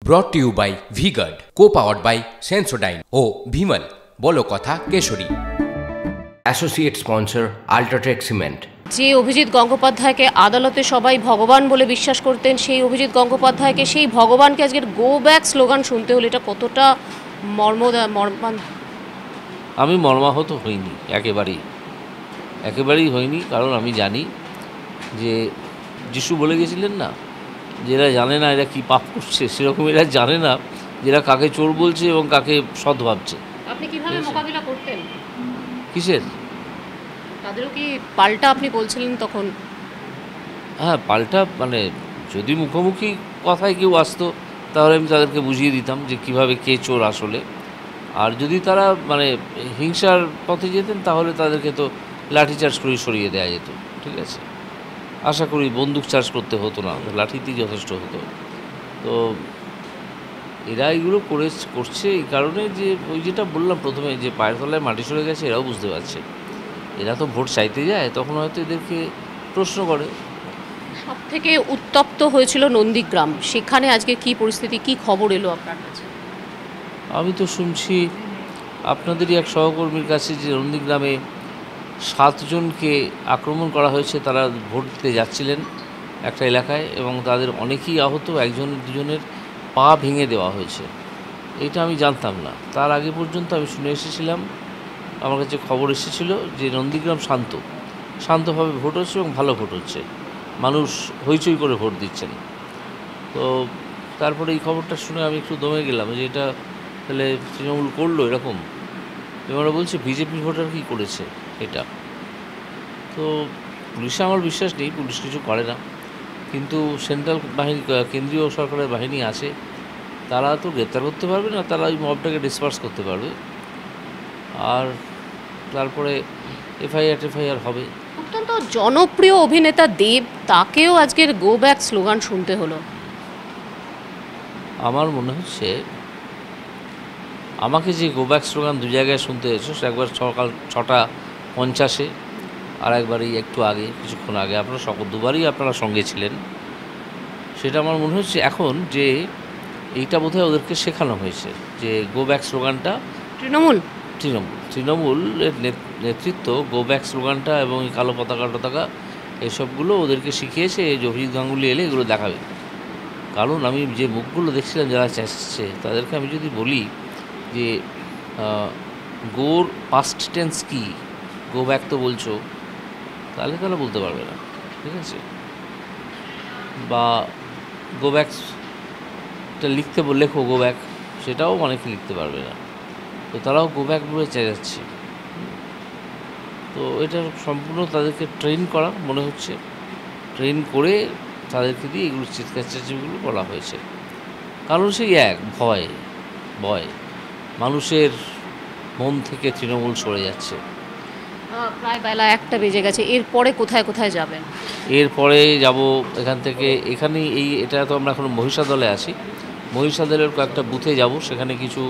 ব্রট to you by V-Guard, co-powered by Sensodyne ও ভিমল বলো কথা কেশরী। Associate sponsor UltraTech cement. যে অভিজিৎ গঙ্গোপাধ্যায়কে আদালতে সবাই ভগবান বলে বিশ্বাস করতেন, সেই অভিজিৎ গঙ্গোপাধ্যায়কে, সেই ভগবানকে আজকের গো ব্যাক স্লোগান শুনতে হলো, এটা কতটা আমি মর্মাহত হইনি, একেবারেই হইনি। কারণ আমি জানি যে যিশু বলে গেছিলেন না, যেরা জানে না এরা কি পাপ করছে, সেরকম এরা জানে না যেরা কাকে চোর বলছে এবং কাকে সৎ ভাবছে। আপনি কিভাবে মোকাবিলা করতেন? কিসের? তাদেরও কি পাল্টা আপনি বলছিলেন তখন? হ্যাঁ, পাল্টা মানে যদি মুখোমুখি কথায় কেউ আসতো তাহলে আমি তাদেরকে বুঝিয়ে দিতাম যে কিভাবে কে চোর আসলে। আর যদি তারা মানে হিংসার পথে যেতেন তাহলে তাদেরকে তো লাঠি চার্জ করে সরিয়ে দেওয়া যেত। ঠিক আছে, আশা করি বন্দুক চার্জ করতে হতো না, লাঠিতেই যথেষ্ট হতো। তো এরা এগুলো করছে এই কারণে যে ওই যেটা বললাম প্রথমে, যে পায়ের তলায় মাটি সরে গেছে, এরাও বুঝতে পারছে। এরা তো ভোট চাইতে যায়, তখন হয়তো এদেরকে প্রশ্ন করে। সব থেকে উত্তপ্ত হয়েছিল নন্দীগ্রাম, সেখানে আজকে কি পরিস্থিতি, কি খবর এলো আপনার কাছে? আমি তো শুনছি আপনাদেরই এক সহকর্মীর কাছে যে নন্দীগ্রামে 7 জনকে আক্রমণ করা হয়েছে। তারা ভোট দিতে যাচ্ছিলেন একটা এলাকায় এবং তাদের অনেকেই আহত, একজনের দুজনের পা ভেঙে দেওয়া হয়েছে। এটা আমি জানতাম না। তার আগে পর্যন্ত আমি শুনে এসেছিলাম, আমার কাছে খবর এসেছিল যে নন্দীগ্রাম শান্তভাবে ভোট হচ্ছে এবং ভালো ভোট হচ্ছে, মানুষ হইচই করে ভোট দিচ্ছেন। তো তারপরে এই খবরটা শুনে আমি একটু দমে গেলাম যে এটা তাহলে তৃণমূল করলো এরকম। এবারে বলছে বিজেপির ভোটার কি করেছে এটা। তো পুলিশে আমার বিশ্বাস নেই, পুলিশ কিছু করে না, কিন্তু সেন্ট্রাল বাহিনী, কেন্দ্রীয় সরকারের বাহিনী আছে, তারা তো গ্রেপ্তার করতে পারবে না, তারা ওই মবটাকে ডিসপার্স করতে পারবে। আর তারপরে এফআইআর হবে। অত্যন্ত জনপ্রিয় অভিনেতা দেব, তাকেও আজকের গো ব্যাক স্লোগান শুনতে হলো। আমার মনে হচ্ছে আমাকে যে গো ব্যাক স্লোগান দু জায়গায় শুনতে হয়েছে, একবার সকাল 6:50 আর একবার এই একটু আগে, কিছুক্ষণ আগে, আপনারা দুবারই আপনারা সঙ্গে ছিলেন। সেটা আমার মনে হচ্ছে এখন যে এইটা বোধহয় ওদেরকে শেখানো হয়েছে যে গো ব্যাক স্লোগানটা তৃণমূলের নেতৃত্ব গো ব্যাক স্লোগানটা এবং এই কালো পতাকা এসবগুলো ওদেরকে শিখিয়েছে। এই অভিজিৎ গাঙ্গুলি এলে এগুলো দেখাবে। কারণ আমি যে মুখগুলো দেখছিলাম যারা চেঁচাচ্ছে, তাদেরকে আমি যদি বলি যে গোর পাস্ট টেন্স কি, গো ব্যাক তো বলছো, তাহলে তারা বলতে পারবে না। ঠিক আছে, বা গো ব্যাকটা লেখো গো ব্যাক, সেটাও অনেকে লিখতে পারবে না। তো তারাও গো ব্যাক বলে চেঁচাচ্ছে। তো এটা সম্পূর্ণ তাদেরকে ট্রেন করা মনে হচ্ছে, ট্রেন করে তাদেরকে দিয়ে এগুলো চিৎকার-চেঁচামেচিগুলো বলা হয়েছে। কারণ সেই এক ভয় মানুষের মন থেকে তৃণমূল সরে যাচ্ছে। প্রায় বেলা 1টা বেজে গেছে, এরপরে কোথায় যাবেন? এরপরে যাব এখান থেকে, এটা তো আমরা এখন মহিষাদলে আছি, মহিষাদলের কয়েকটা বুথে যাব। সেখানে কিছু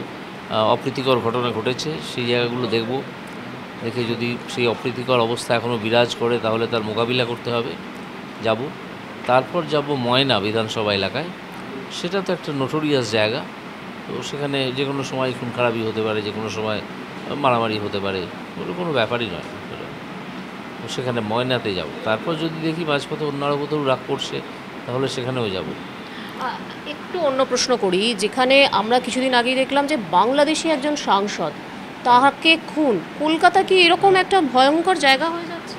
অপ্রীতিকর ঘটনা ঘটেছে, সেই জায়গাগুলো দেখব। দেখে যদি সেই অপ্রীতিকর অবস্থা এখনও বিরাজ করে তাহলে তার মোকাবিলা করতে হবে, যাব। তারপর যাব ময়না বিধানসভা এলাকায়। সেটা তো একটা নোটোরিয়াস জায়গা, তো সেখানে যে কোনো সময় খুন খারাপি হতে পারে, যে কোনো সময় মারামারি হতে পারে, ওগুলো কোনো ব্যাপারই নয়। তো সেখানে ময়নাতে যাব। তারপর যদি দেখি মাঝপথে অন্যান্য কোথাও রাগ করছে তাহলে সেখানেও যাব। একটু অন্য প্রশ্ন করি, যেখানে আমরা কিছুদিন আগেই দেখলাম যে বাংলাদেশি একজন সাংসদ, তাহাকে খুন, কলকাতা কি এরকম একটা ভয়ঙ্কর জায়গা হয়ে যাচ্ছে?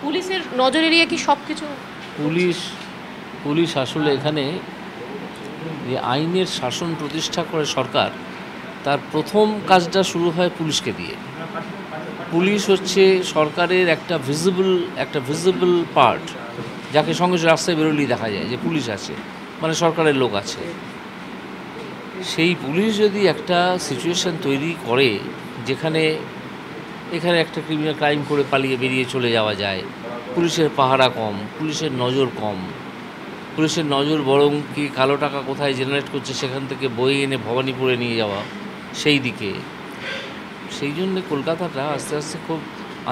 পুলিশের নজর এড়িয়ে কি সব কিছু? পুলিশ আসলে এখানে যে আইনের শাসন প্রতিষ্ঠা করে সরকার, তার প্রথম কাজটা শুরু হয় পুলিশকে দিয়ে। পুলিশ হচ্ছে সরকারের একটা ভিজিবল পার্ট, যাকে সঙ্গে রাস্তায় বেরোলেই দেখা যায় যে পুলিশ আছে, মানে সরকারের লোক আছে। সেই পুলিশ যদি একটা সিচুয়েশন তৈরি করে যেখানে এখানে একটা ক্রাইম করে বেরিয়ে চলে যাওয়া যায়, পুলিশের পাহারা কম, পুলিশের নজর কম, পুলিশের নজর বরং কি কালো টাকা কোথায় জেনারেট করছে সেখান থেকে বয়ে এনে ভবানীপুরে নিয়ে যাওয়া, সেই জন্য কলকাতাটা আস্তে আস্তে খুব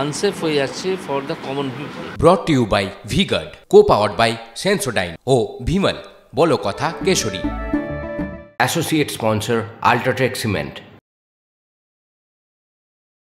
আনসেফ হয়ে যাচ্ছে for the common people. Brought to you by V-Guard, co-powered by Sensodyne ও ভিমল বলো কথা Keshari. Associate sponsor, Ultratech Cement.